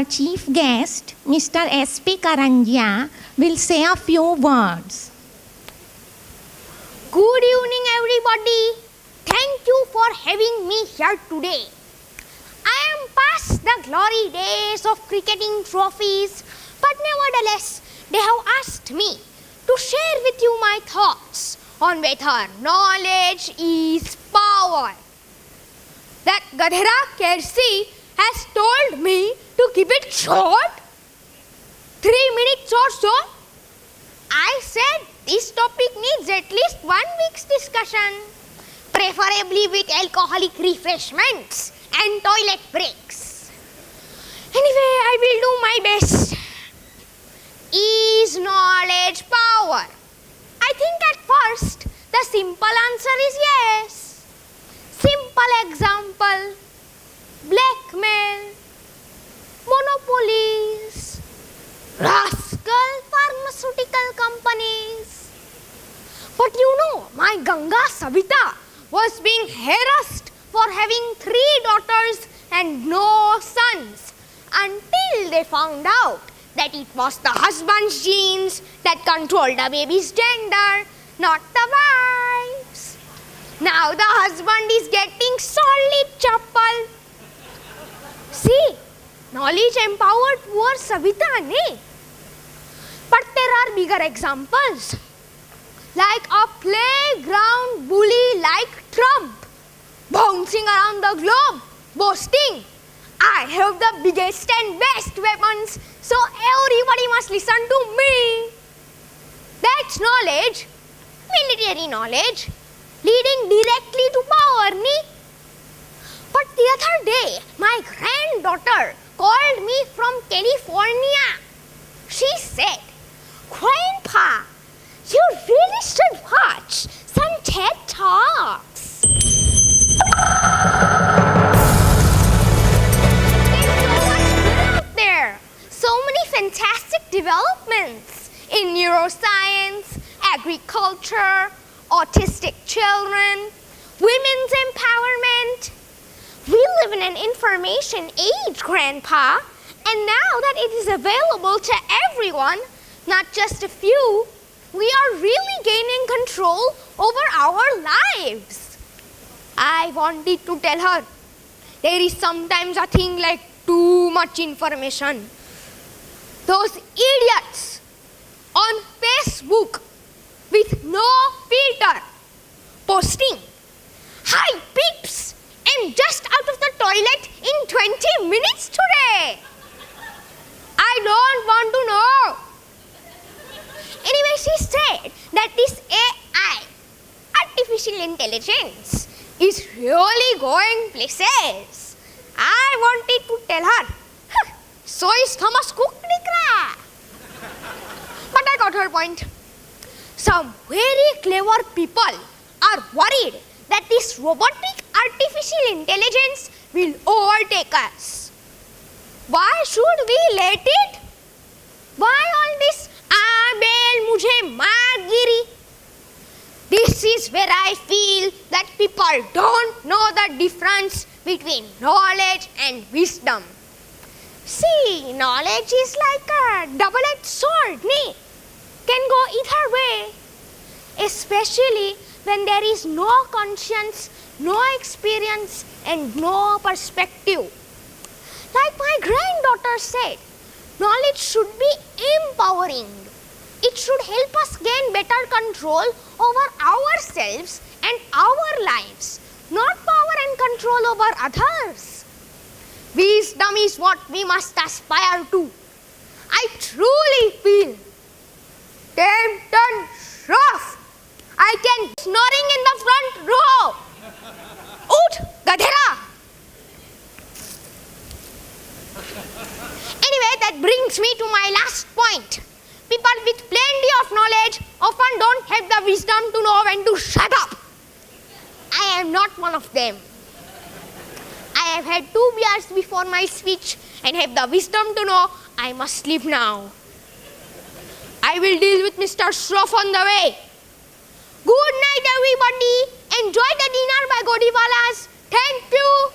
our chief guest, Mr. S.P. Karangia, will say a few words. Good evening, everybody. Thank you for having me here today. I am past the glory days of cricketing trophies, but nevertheless, they have asked me to share with you my thoughts on whether knowledge is power. That Gadhera Kersi has told me to keep it short, 3 minutes or so. I said this topic needs at least 1 week's discussion, preferably with alcoholic refreshments and toilet breaks. Anyway, I will do my best. Is knowledge power? I think at first the simple answer is yes. Simple example: blackmail, monopolies, rascal pharmaceutical companies. But you know, my Ganga Savita was being harassed for having 3 daughters and no sons until they found out that it was the husband's genes that controlled the baby's gender, not the wife's. Now the husband is getting solid chappal. See, knowledge empowered poor Savita, ne? But there are bigger examples, like a playground bully like Trump, bouncing around the globe, boasting, I have the biggest and best weapons, so everybody must listen to me. That's knowledge, military knowledge, leading directly to power, ne? But the other day, my granddaughter called me from California. She said, Grandpa, you really should watch some TED Talks. There, so many fantastic developments in neuroscience, agriculture, autistic children, women's empowerment. We live in an information age, Grandpa, and now that it is available to everyone, not just a few, we are really gaining control over our lives. I wanted to tell her, there is sometimes a thing like too much information. Those idiots on Facebook with no filter posting, hi peeps, I'm just out of the toilet in 20 minutes today. I don't want to know. Anyway, she said that this AI, artificial intelligence, is really going places. I wanted to tell her, so is Thomas Cook, Nikra. But I got her point. Some very clever people are worried that this robotic artificial intelligence will overtake us. Why should we let it? Why all this Abel mujhe maar giri? This is where I feel that people don't know the difference between knowledge and wisdom. See, knowledge is like a double-edged sword, ne? Can go either way, especially when there is no conscience, no experience, and no perspective. Like my granddaughter said, knowledge should be empowering. It should help us gain better control over ourselves and our lives, not power and control over others. Wisdom is what we must aspire to. I truly feel tempted rough. I can snoring in the front row. Oot, Gadhera. Anyway, that brings me to my last point. People with plenty of knowledge often don't have the wisdom to know when to shut up. I am not one of them. I have had 2 beers before my speech and have the wisdom to know I must leave now. I will deal with Mr. Shroff on the way. Good night, everybody. Enjoy the dinner by Godiwalas. Thank you.